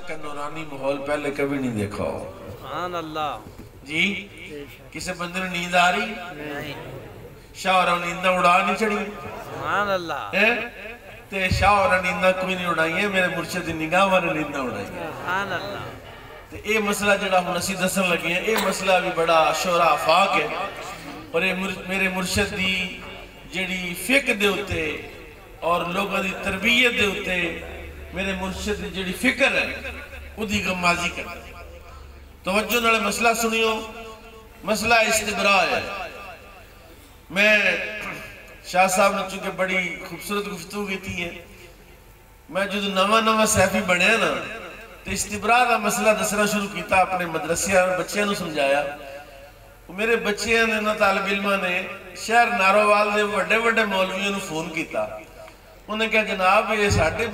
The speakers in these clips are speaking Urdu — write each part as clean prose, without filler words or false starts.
کا نورانی ماحول پہلے کبھی نہیں دیکھا ہو. سبحان اللہ. جی کسی بندے نے نیند آ رہی شاہ اور نیندہ اڑا نہیں چڑھی. سبحان اللہ. تے شاہ اور نیندہ کوئی نہیں اڑائی ہے, میرے مرشد نگاہ والے نیندہ اڑائی ہے. سبحان اللہ. تے اے مسئلہ جڑا ہوں نسی دسن لگے ہیں, اے مسئلہ بھی بڑا شورا آفاق ہے. اور میرے مرشد دی جڑی فقہ دے ہوتے اور لوگوں دی تربیت دے ہوتے میرے مرشد دی جڑی فکر ہے وہ دی غمازی کرتا ہے. توجہ نالے مسئلہ سنیو. مسئلہ استبراء ہے. میں شاہ صاحب نے چونکہ بڑی خوبصورت گفتگو کی ہے, میں جو نواں صحفی بنے نا تو استبراء کا مسئلہ دسنا شروع کیتا, اپنے مدرسے بچیاں نو سمجھایا. میرے بچیاں نے نا طالب علمہ نے شہر ناروال دے وڈے وڈے مولویوں نے فون کیتا. انہوں نے کہا جناب یہ ساڑھے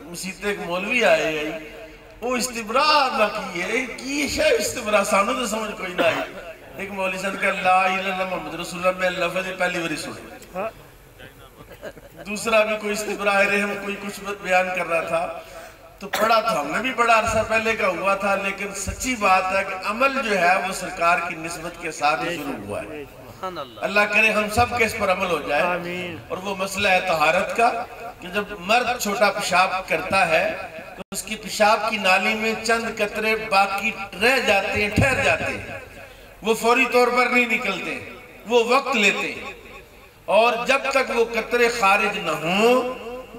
مسیطے ایک مولوی آئے ہیں, وہ استبراء نہ کیے کی شاہ استبراء سانو تو سمجھ کوئی نہ آئی. ایک مولوی صاحب کہا لا الہ الا اللہ محمد رسول اللہ, میں لفظ پہلی باری سنے. دوسرا بھی کوئی استبراء رحم کوئی کچھ بیان کر رہا تھا تو پڑھا تھا, ہم نے بھی بڑا عرصہ پہلے کا ہوا تھا, لیکن سچی بات ہے کہ عمل جو ہے وہ سرکار کی نسبت کے ساتھ شروع ہوا ہے. اللہ کرے ہم سب کے اس پر عمل ہو جائے. اور وہ مسئلہ ہے طہارت کا کہ جب مرد چھوٹا پیشاب کرتا ہے تو اس کی پیشاب کی نالی میں چند قطرے باقی رہ جاتے ہیں, ٹھہر جاتے ہیں. وہ فوری طور پر نہیں نکلتے, وہ وقت لیتے ہیں. اور جب تک وہ قطرے خارج نہ ہوں,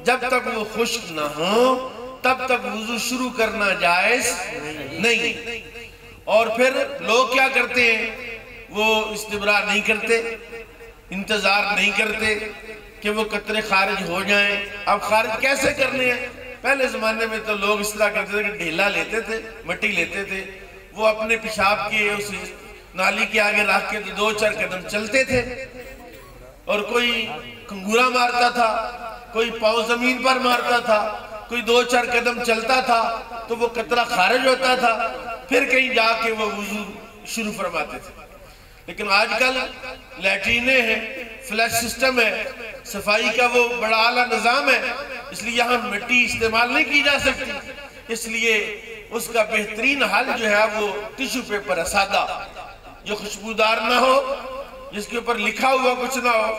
جب تک وہ خشک نہ ہوں, تب تک وضو شروع کرنا جائز نہیں. اور پھر لوگ کیا کرتے ہیں, وہ استبراء نہیں کرتے, انتظار نہیں کرتے کہ وہ قطرے خارج ہو جائیں. اب خارج کیسے کرنے ہیں؟ پہلے زمانے میں تو لوگ اس طرح کرتے تھے کہ ڈھیلا لیتے تھے, مٹی لیتے تھے, وہ اپنے پیشاب کے اس نالی کے آگے رکھ کے 2-4 قدم چلتے تھے. اور کوئی کنگورا مارتا تھا, کوئی پاؤں زمین پر مارتا تھا, کوئی 2-4 قدم چلتا تھا تو وہ قطرہ خارج ہوتا تھا, پھر کہیں جا کے وہ وضو شروع فرماتے تھے. لیکن آج کل لیٹرینیں ہیں, فلیش سسٹم ہے, صفائی کا وہ بڑا اعلیٰ نظام ہے, اس لیے یہاں مٹی استعمال نہیں کی جا سکتی. اس لیے اس کا بہترین حل جو ہے وہ ٹیشو پیپر ہے, سادہ, جو خوشبودار نہ ہو, جس کے اوپر لکھا ہوا کچھ نہ ہو.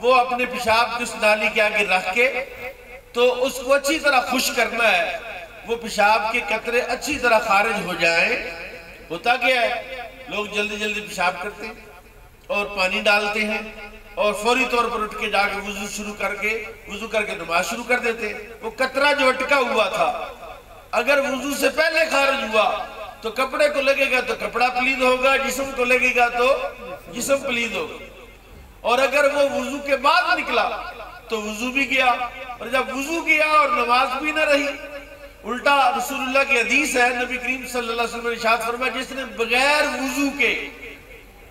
وہ اپنے پیشاب کی اس نالی کے آگے رکھ کے تو اس کو اچھی طرح خشک کرنا ہے, وہ پیشاب کے قطرے اچھی طرح خارج ہو جائیں. ہوتا کیا ہے, لوگ جلدی جلدی پیشاب کرتے ہیں اور پانی ڈالتے ہیں اور فوری طور پر اٹھ کے جا کے وضو کر کے نماز شروع کر دیتے ہیں. وہ قطرہ جو اٹکا ہوا تھا اگر وضو سے پہلے خارج ہوا تو کپڑے کو لگے گا تو کپڑا پلید ہوگا, جسم کو لگے گا تو جسم پلید ہوگا. اور اگر وہ وضو کے بعد نکلا تو وضو بھی گیا, اور جب وضو گیا اور نماز بھی نہ رہی. الٹا رسول اللہ کی حدیث ہے, نبی کریم صلی اللہ علیہ وسلم نے ارشاد فرمایا جس نے بغیر وضو کے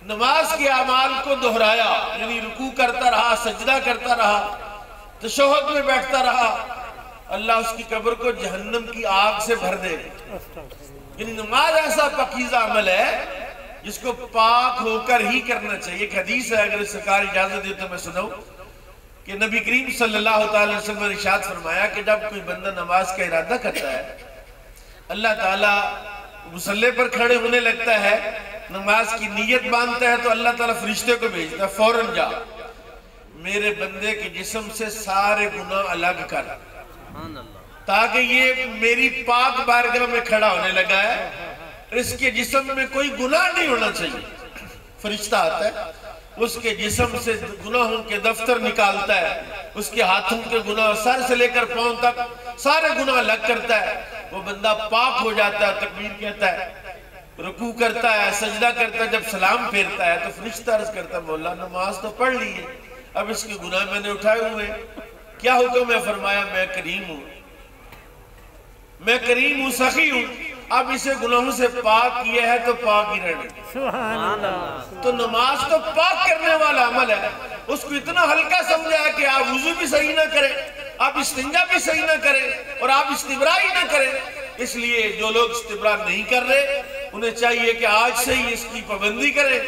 نماز کے اعمال کو دہرایا, یعنی رکوع کرتا رہا, سجدہ کرتا رہا, تشہد میں بیٹھتا رہا, اللہ اس کی قبر کو جہنم کی آگ سے بھر دے. یعنی نماز ایسا پاکیزہ عمل ہے جس کو پاک ہو کر ہی کرنا چاہیے. ایک حدیث ہے, اگر سرکار اجازت دے تو میں سناؤں, کہ نبی کریم صلی اللہ علیہ وسلم نے ارشاد فرمایا کہ جب کوئی بندہ نماز کا ارادہ کرتا ہے, اللہ تعالیٰ مصلی پر کھڑے ہونے لگتا ہے, نماز کی نیت باندھتا ہے تو اللہ تعالیٰ فرشتے کو بھیجتا ہے, فوراً جا میرے بندے کے جسم سے سارے گناہ الگ کر, تاکہ یہ میری پاک بارگاہ میں کھڑا ہونے لگا ہے, اس کے جسم میں کوئی گناہ نہیں ہونا چاہیے. فرشتہ آتا ہے, اس کے جسم سے گناہوں کے دفتر نکالتا ہے, اس کے ہاتھوں کے گناہ سر سے لے کر پاؤں تک سارے گناہ الگ کرتا ہے. وہ بندہ پاک ہو جاتا ہے, تکبیر کہتا ہے, رکوع کرتا ہے, سجدہ کرتا ہے, جب سلام پھیرتا ہے تو فرشتہ عرض کرتا ہے مولا نماز تو پڑھ لی ہے, اب اس کے گناہ میں نے اٹھائے ہوئے, کیا حکم ہے؟ فرمایا میں کریم ہوں, میں کریم ہوں, سخی ہوں, اب اسے گناہوں سے پاک کیا ہے تو پاک ہی رہنے. سبحان اللہ. تو نماز تو پاک کرنے والا عمل ہے, اس کو اتنا ہلکا سمجھا ہے کہ آپ وضو بھی صحیح نہ کریں, آپ استنجا بھی صحیح نہ کریں, اور آپ استبراء ہی نہ کریں. اس لیے جو لوگ استبراء نہیں کر رہے انہیں چاہیے کہ آج سے ہی اس کی پابندی کریں.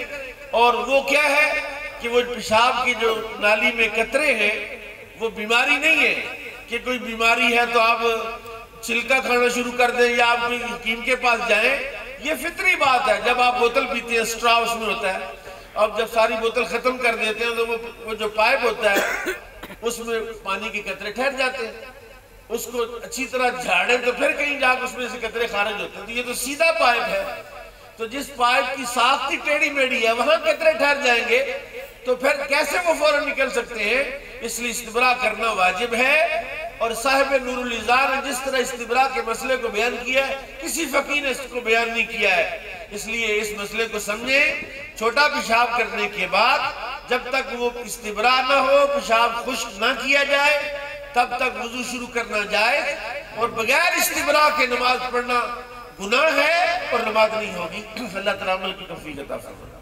اور وہ کیا ہے کہ وہ پیشاب کی جو نالی میں قطرے ہیں وہ بیماری نہیں ہے کہ کوئی بیماری ہے تو آپ چھلکا کھانا شروع کر دیں یا آپ کوئی حکیم کے پاس جائیں، یہ فطری بات ہے۔ جب آپ بوتل پیتے ہیں سٹرا اس میں ہوتا ہے، اب جب ساری بوتل ختم کر دیتے ہیں تو وہ جو پائپ ہوتا ہے اس میں پانی کے قطرے ٹھہر جاتے ہیں، اس کو اچھی طرح جھاڑیں تو پھر کہیں جا کے اس میں سے قطرے خارج ہوتے ہیں۔ تو یہ تو سیدھا پائپ ہے، تو جس پائپ کی ساخت ہی ٹیڑھی میڑھی ہے وہاں قطرے ٹھہر جائیں گے تو پھر کیسے وہ فوراً نکل سکتے ہیں؟ اس لیے استبراء کرنا واجب ہے۔ اور صاحب نور الازار نے جس طرح استبراء کے مسئلے کو بیان کیا ہے کسی فقیہ نے اس کو بیان نہیں کیا ہے، اس لیے اس مسئلے کو سمجھیں۔ چھوٹا پیشاب کرنے کے بعد جب تک وہ استبراء نہ ہو، پیشاب خشک نہ کیا جائے، تب تک وضو شروع کرنا جائز، اور بغیر استبراء کے نماز پڑھنا گناہ ہے اور نماز نہیں ہوگی۔ اللہ تعالیٰ عمل کی توفیق عطا فرمائے۔